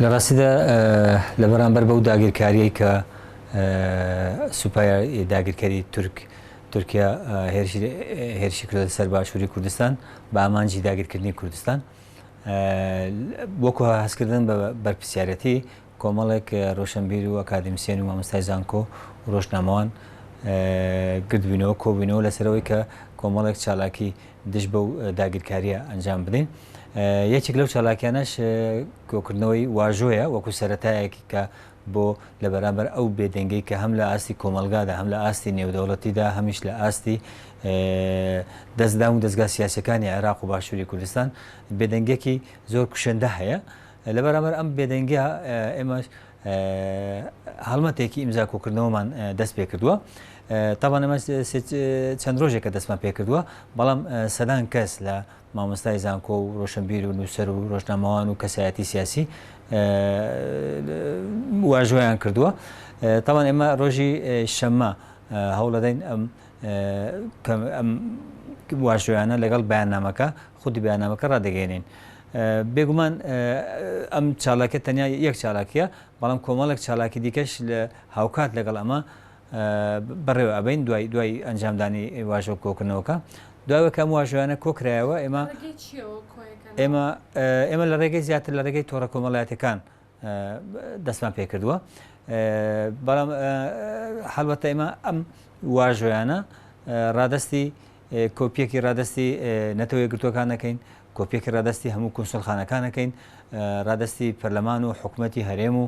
لە ڕاستیدا لە بەرامبەر بەو داگیرکاریەی کە سوپای داگیرکاری تورکیا هێرشی کردە سەر باشووری کوردستان بە ئامانجی داگیرکردنی کوردستان وەکو هەستکردن بە بەرپرسیارەتی کۆمەڵێک ڕۆشنبیر و ئەکادیمیسیەن و مامۆستای زانکۆ و ڕۆژنامەوان گردبوونەوە کۆبوونەوە لەسەرەوەی کە کۆمەڵێک چالاکی دژ بەو داگیرکاریە ئەنجام بدەین. یەکێک لەو چالاکیانەش کۆکردنەوەی واژۆیە وەکو سەرەتایەکی کە بۆ لە بەرامبەر ئەو بێدەنگەی کە هەم لە ئاستی کۆمەلگادا هەم لە ئاستی نێودەوڵەتیدا هەمیش لە ئاستی دەستدام و دەستگا سیاسەکانی عێراق و باشووری کوردستان بێدەنگێکی زۆر کوشندە هەیە. لە بەرامبەر ئەم بێدەنگە ئێمەش هەڵمەتێکی ئیمزا کۆکردنەوەمان دەست پێ کردووە. تاوان ئەمە چەند ڕۆژێکە دەستمان پێ کردووە، بەڵام سەدان کەس لە مامۆستای زانکۆ و ڕۆشنبیر و نووسەر و ڕۆژنامەوان و کەسایەتی سیاسی واژۆیان کردووە. تاوان ئێمە ڕۆژی شەممە هەوڵ دەدەین ئەم واژۆیانە لەگەڵ بەیاننامەکە خودی بەیاننامەکە ڕادەگەێنین. بێگومان ئەم چالاکە تەنیا یەک چالاکیە، بەڵام کۆمەڵێک چالاکی دیکەش لە هاوکات لەگەڵ ئەمە بەڕێوە ئەبین دوای ئەنجامدانی واژۆ کۆکردنەوەکە. دوایەوە کە ئەم واژۆیانە کۆکرایەوە ئێمە لە ڕێگەی زیاتر لە ڕێگەی تۆڕە کۆمەڵایەتەکان دەستمان پێ کردووە. بەڵام هەڵبەتە ئێمە ئەم واژۆیانە ڕادستی کۆپیەکی ڕادستی نەتەوە یەکگرتووەکان نەکەین، کۆپیەکی ڕادستی هەموو کۆنسڵخانەکان نەکەین، ڕادستی پەرلەمان و حکوومەتی هەرێم و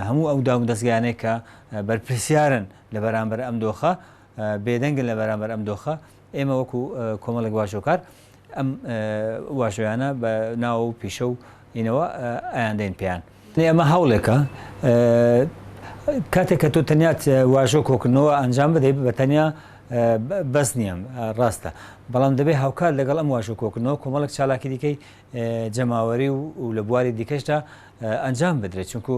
هەموو ئەو داوم دەستگایانەی کە بەرپرسیارن لە بەرامبەر ئەم دۆخە بێدەنگن لە بەرامبەر ئەم دۆخە ئێمە وەکو کۆمەڵێک واژۆکار ئەم واژۆیانە بە ناو و پیشە و ئینەوە ئایاندەین پێیان. ئەمە هەوڵێکە کاتێک کە تۆ تەنیا واژۆ کۆکردنەوە ئەنجام بدەیت بە تەنیا بەس نییە ڕاستە، بەڵام دەبێت هاوکات لەگەڵ ئەم واژۆ کۆکردنەوە کۆمەڵێک چالاکی دیکەی جەماوەری و لە بواری دیکەشدا ئەنجام بدرێت، چونکو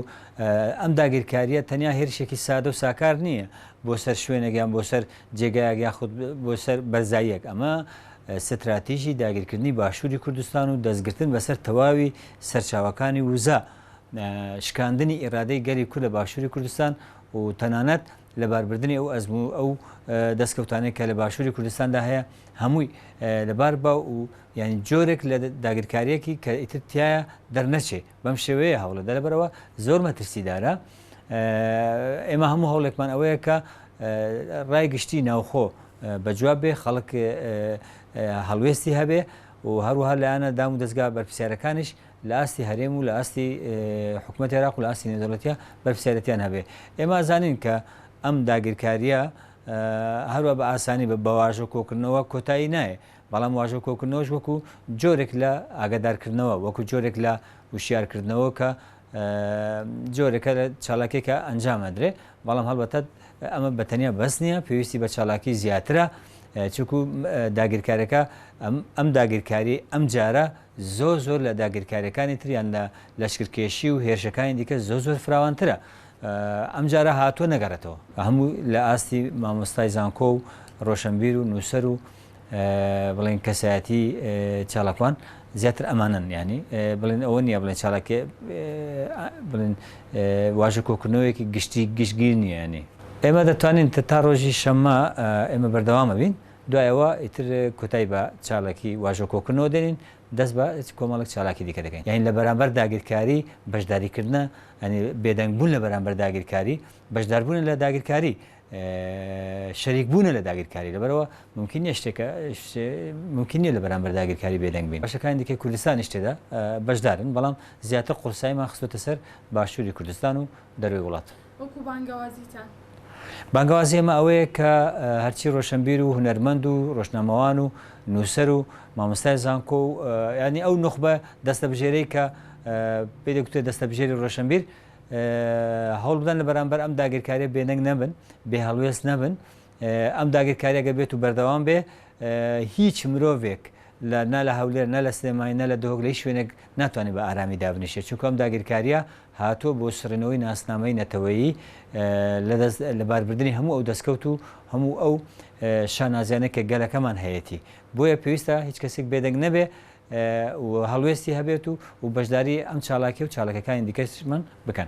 ئەم داگیرکاریە تەنیا هێرشێکی سادە و ساکار نییە بۆ سەر شوێنێکیان بۆ سەر جێگایەک یاخود بۆ سەر بەرزاییەک. ئەمە ستراتیژی داگیرکردنی باشووری کوردستان و دەستگرتن بەسەر تەواوی سەرچاوەکانی وزە، شکاندنی ئێرادەی گەلی کورد لە باشووری کوردستان و تەنانەت لەباربردنی ئەو ئەزموو ئەو دەستکەوتانەی کە لە باشووری کوردستاندا هەیە هەمووی لەبار با و ینی جۆرێک لە داگیرکاریەکی کە ئیتر تایە دەرنەچێ بەم شێوەیە هەوڵە دەرەبەرەوە زۆر مەترسیدارە. ئێمە هەموو هەوڵێکمان ئەوەیە کە ڕای گشتی ناوخۆ بەجواب بێ، خەڵک هەڵوێستی هەبێ و هەروەها لایەنە دام و دەستگا بەرپرسیارەکانیش لە ئاستی هەرێم و لە ئاستی حکوومەتی عێراق و لە ئاستی نێودەوڵەتیە بەرپرسیارەتیان هەبێ. ئێمە زانین کە ئەم داگیرکاریە هەروە بە ئاسانی بە واژۆ کۆکردنەوە کۆتایی نایە، بەڵام واژۆ کۆکردنەوەش وەکو جۆرێک لە ئاگادارکردنەوە، وەکو جۆرێک لە وشیارکردنەوە کە جۆرێکە لە چالاکێکە ئەنجام ئەدرێ. بەڵام هەڵبەتە ئەمە بەتەنیا بەس نییە، پێویستی بە چالاکی زیاترە، چونکو داگیرکاریەکە ئەم داگیرکاری ئەم جارە زۆر لە داگیرکاریەکانی تریان لە لەشکرکێشی و هێرشەکانی دیکە زۆر فراوانترە. ئەم جارە هاتووە نەگەڕێتەوە، هەموو لە ئاستی مامۆستای زانکۆ و ڕۆشنبیر و نووسەر و بڵێن کەسایەتی چالاکوان زیاتر ئەمانن، ینی بڵێن ئەوە نییە بڵێن چالاکێ بڵێن واژە کۆکردنەوەیەکی گشتگیر نییە. ینی ئێمە دەتوانین تا ڕۆژی شەممە ئێمە بەردەوامە بین، دوایەوە ئیتر کۆتایی بە چالاکی واژە کۆکردنەوە دێنین، دەست بە کۆمەڵێک چالاکی دیکە دەکەین. یعنی لە بەرامبەر داگیرکاری بەشداریکردنە، ینی بێدەنگبوون لە بەرامبەر داگیرکاری، بەشداربوون لە داگیرکاری، شەریکبوون لە داگیرکاری، لەبەرەوە ممکن نیە شتێکە ممکن نیە لە بەرامبەر داگیرکاری بێدەنگ بین. بەشەکانی دیکەی کوردستانی شتێدا بەشدارن، بەڵام زیاتر قورساییمان خستۆتە سەر باشووری کوردستان و دەروی وڵات. وەکو بانگەوازیتان بانگەوازی ئێمە ئەوەیە کە هەرچی ڕۆشنبیر و هونەرمەند و ڕۆژنامەوان و نووسەر و مامۆستای زانکۆ و ینی ئەو نخبە دەستەبژێرەی کە پێدەگوترێ دەستەبژێری ڕۆشنبیر هەوڵ بدەن لە بەرامبەر ئەم داگیرکاریە بێدەنگ نەبن، بێ هەڵوێست نەبن. ئەم داگیرکاریە گە بێت و بەردەوام بێ، هیچ مرۆڤێک نا لە هەولێر نە لە سلێمانی نە لە دۆک لە شوێنێک ناتوانێت بە ئارامی دابنیشێت، چونکە ئەم داگیرکاریە هاتووە بۆ سڕێنەوەی ناسنامەی نەتەوەیی لە باربردنی هەموو ئەو دەستکەوت و هەموو ئەو شانازیانە کە گەلەکەمان هەیەی. بۆیە پێویستە هیچ کەسێک بێدەنگ نەبێ و هەڵوێستی هەبێت و بەشداری ئەم چالاکی و چالاکەکانی دیکەش من بکەن.